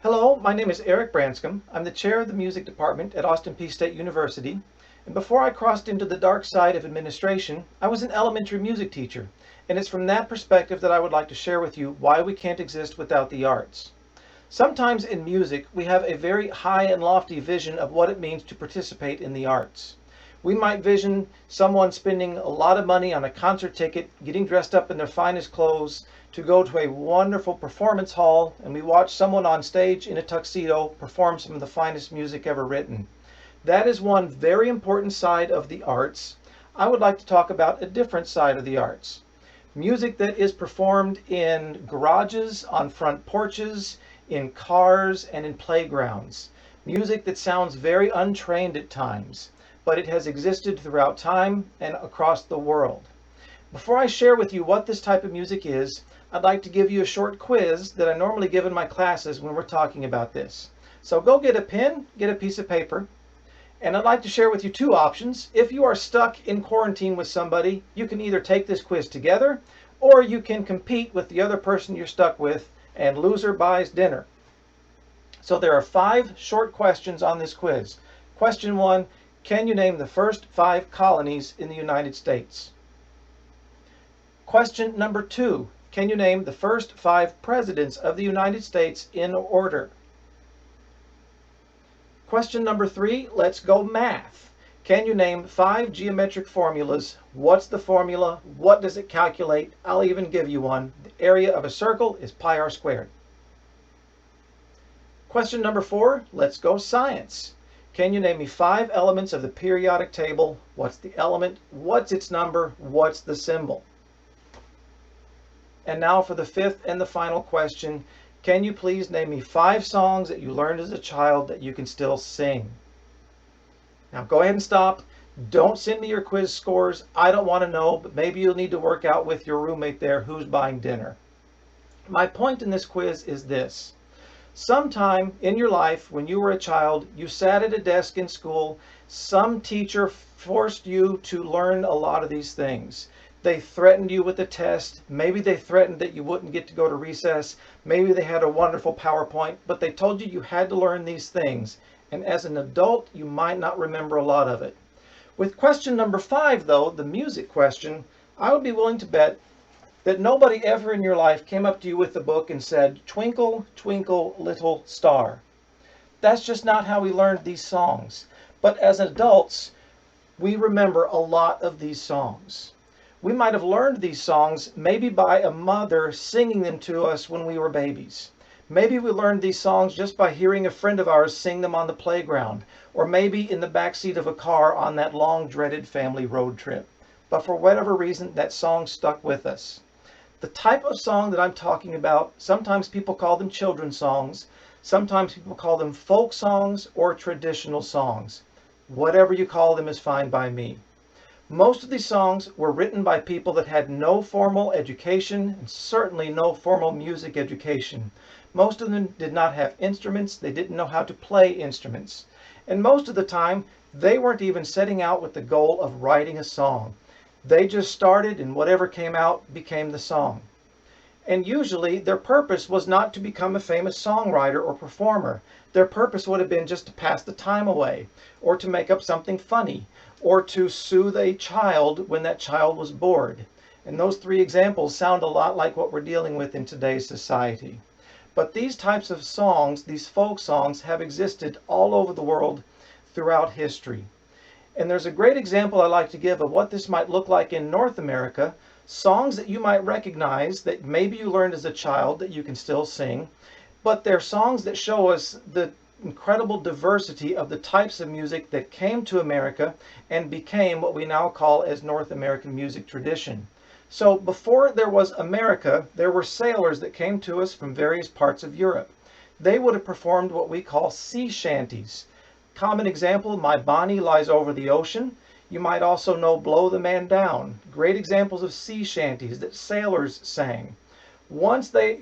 Hello, my name is Eric Branscome. I'm the chair of the music department at Austin Peay State University. And before I crossed into the dark side of administration, I was an elementary music teacher. And it's from that perspective that I would like to share with you why we can't exist without the arts. Sometimes in music, we have a very high and lofty vision of what it means to participate in the arts. We might vision someone spending a lot of money on a concert ticket, getting dressed up in their finest clothes, to go to a wonderful performance hall, and we watch someone on stage in a tuxedo perform some of the finest music ever written. That is one very important side of the arts. I would like to talk about a different side of the arts. Music that is performed in garages, on front porches, in cars, and in playgrounds. Music that sounds very untrained at times, but it has existed throughout time and across the world. Before I share with you what this type of music is, I'd like to give you a short quiz that I normally give in my classes when we're talking about this. So go get a pen, get a piece of paper, and I'd like to share with you two options. If you are stuck in quarantine with somebody, you can either take this quiz together, or you can compete with the other person you're stuck with, and loser buys dinner. So there are 5 short questions on this quiz. Question 1, can you name the first 5 colonies in the United States? Question number 2, can you name the first 5 presidents of the United States in order? Question number 3, let's go math. Can you name 5 geometric formulas? What's the formula? What does it calculate? I'll even give you one. The area of a circle is pi r squared. Question number 4, let's go science. Can you name me 5 elements of the periodic table? What's the element? What's its number? What's the symbol? And now for the 5th and the final question. Can you please name me 5 songs that you learned as a child that you can still sing? Now go ahead and stop. Don't send me your quiz scores. I don't want to know, but maybe you'll need to work out with your roommate there who's buying dinner. My point in this quiz is this. Sometime in your life when you were a child, you sat at a desk in school, some teacher forced you to learn a lot of these things. They threatened you with a test. Maybe they threatened that you wouldn't get to go to recess. Maybe they had a wonderful PowerPoint, but they told you you had to learn these things. And as an adult, you might not remember a lot of it. With question number 5, though, the music question, I would be willing to bet that nobody ever in your life came up to you with a book and said, "Twinkle, twinkle, little star." That's just not how we learned these songs. But as adults, we remember a lot of these songs. We might have learned these songs maybe by a mother singing them to us when we were babies. Maybe we learned these songs just by hearing a friend of ours sing them on the playground, or maybe in the backseat of a car on that long dreaded family road trip. But for whatever reason, that song stuck with us. The type of song that I'm talking about, sometimes people call them children's songs, sometimes people call them folk songs or traditional songs. Whatever you call them is fine by me. Most of these songs were written by people that had no formal education and certainly no formal music education. Most of them did not have instruments. They didn't know how to play instruments. And most of the time, they weren't even setting out with the goal of writing a song. They just started and whatever came out became the song. And usually their purpose was not to become a famous songwriter or performer. Their purpose would have been just to pass the time away, or to make up something funny, or to soothe a child when that child was bored. And those 3 examples sound a lot like what we're dealing with in today's society. But these types of songs, these folk songs, have existed all over the world throughout history. And there's a great example I like to give of what this might look like in North America. Songs that you might recognize that maybe you learned as a child that you can still sing, but they're songs that show us the incredible diversity of the types of music that came to America and became what we now call as North American music tradition. So before there was America, there were sailors that came to us from various parts of Europe. They would have performed what we call sea shanties. Common example, "My Bonnie Lies Over the Ocean." You might also know "Blow the Man Down." Great examples of sea shanties that sailors sang. Once the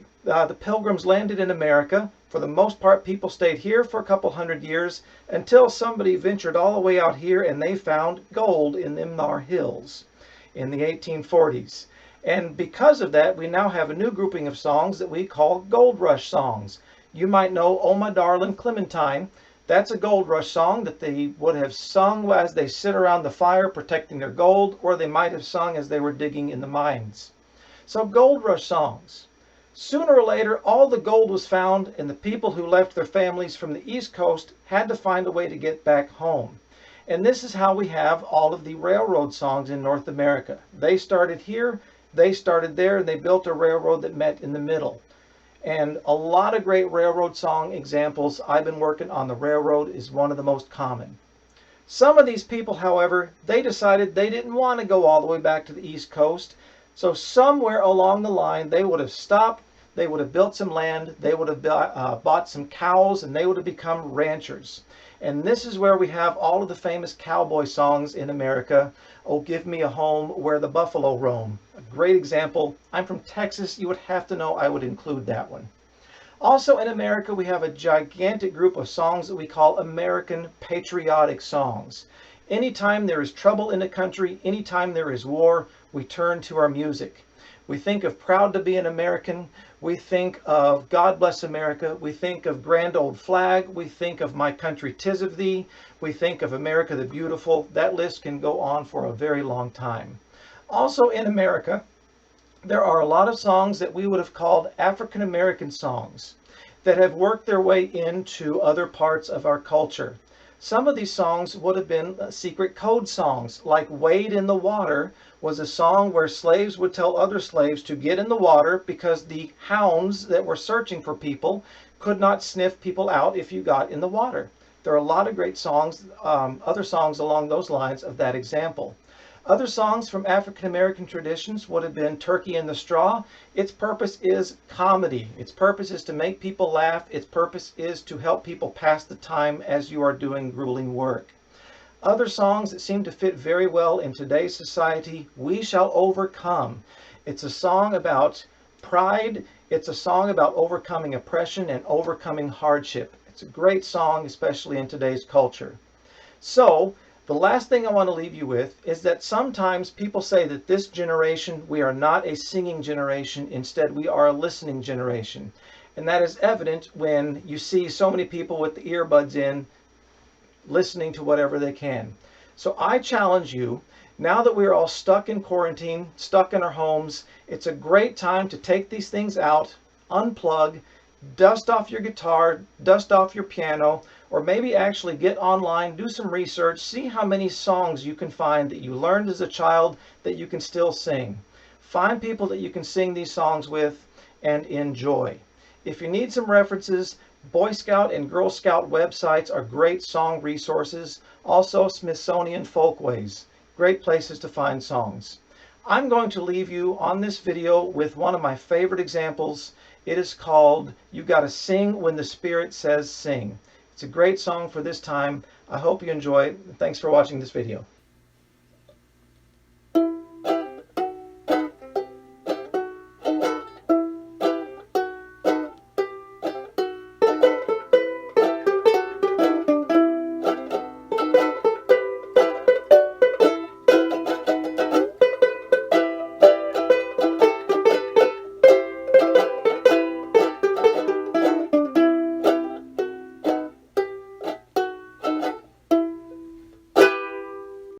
Pilgrims landed in America, for the most part people stayed here for a couple hundred years until somebody ventured all the way out here and they found gold in them thar hills in the 1840s. And because of that, we now have a new grouping of songs that we call Gold Rush songs. You might know "Oh My Darling Clementine." That's a gold rush song that they would have sung as they sit around the fire protecting their gold, or they might have sung as they were digging in the mines. So gold rush songs. Sooner or later, all the gold was found, and the people who left their families from the East Coast had to find a way to get back home. And this is how we have all of the railroad songs in North America. They started here, they started there, and they built a railroad that met in the middle. And a lot of great railroad song examples. I've been working on the railroad is one of the most common. Some of these people, however, they decided they didn't want to go all the way back to the East Coast. So somewhere along the line, they would have stopped, they would have built some land, they would have bought some cows, and they would have become ranchers. And this is where we have all of the famous cowboy songs in America. "Oh, Give Me a Home Where the Buffalo Roam." A great example. I'm from Texas. You would have to know I would include that one. Also in America, we have a gigantic group of songs that we call American patriotic songs. Anytime there is trouble in a country, anytime there is war, we turn to our music. We think of "Proud to be an American." We think of "God Bless America." We think of "Grand Old Flag." We think of "My Country 'Tis of Thee." We think of "America the Beautiful." That list can go on for a very long time. Also in America, there are a lot of songs that we would have called African American songs that have worked their way into other parts of our culture. Some of these songs would have been secret code songs, like "Wade in the Water" was a song where slaves would tell other slaves to get in the water because the hounds that were searching for people could not sniff people out if you got in the water. There are a lot of great songs, other songs along those lines of that example. Other songs from African American traditions would have been "Turkey in the Straw." Its purpose is comedy. Its purpose is to make people laugh. Its purpose is to help people pass the time as you are doing grueling work. Other songs that seem to fit very well in today's society: "We Shall Overcome." It's a song about pride. It's a song about overcoming oppression and overcoming hardship. It's a great song, especially in today's culture. So, the last thing I want to leave you with is that sometimes people say that this generation, we are not a singing generation, instead we are a listening generation. And that is evident when you see so many people with the earbuds in, listening to whatever they can. So I challenge you, now that we're all stuck in quarantine, stuck in our homes, it's a great time to take these things out, unplug, dust off your guitar, dust off your piano, or maybe actually get online, do some research, see how many songs you can find that you learned as a child that you can still sing. Find people that you can sing these songs with and enjoy. If you need some references, Boy Scout and Girl Scout websites are great song resources. Also, Smithsonian Folkways, great places to find songs. I'm going to leave you on this video with one of my favorite examples. It is called "You Gotta Sing When the Spirit Says Sing." It's a great song for this time. I hope you enjoy it. Thanks for watching this video.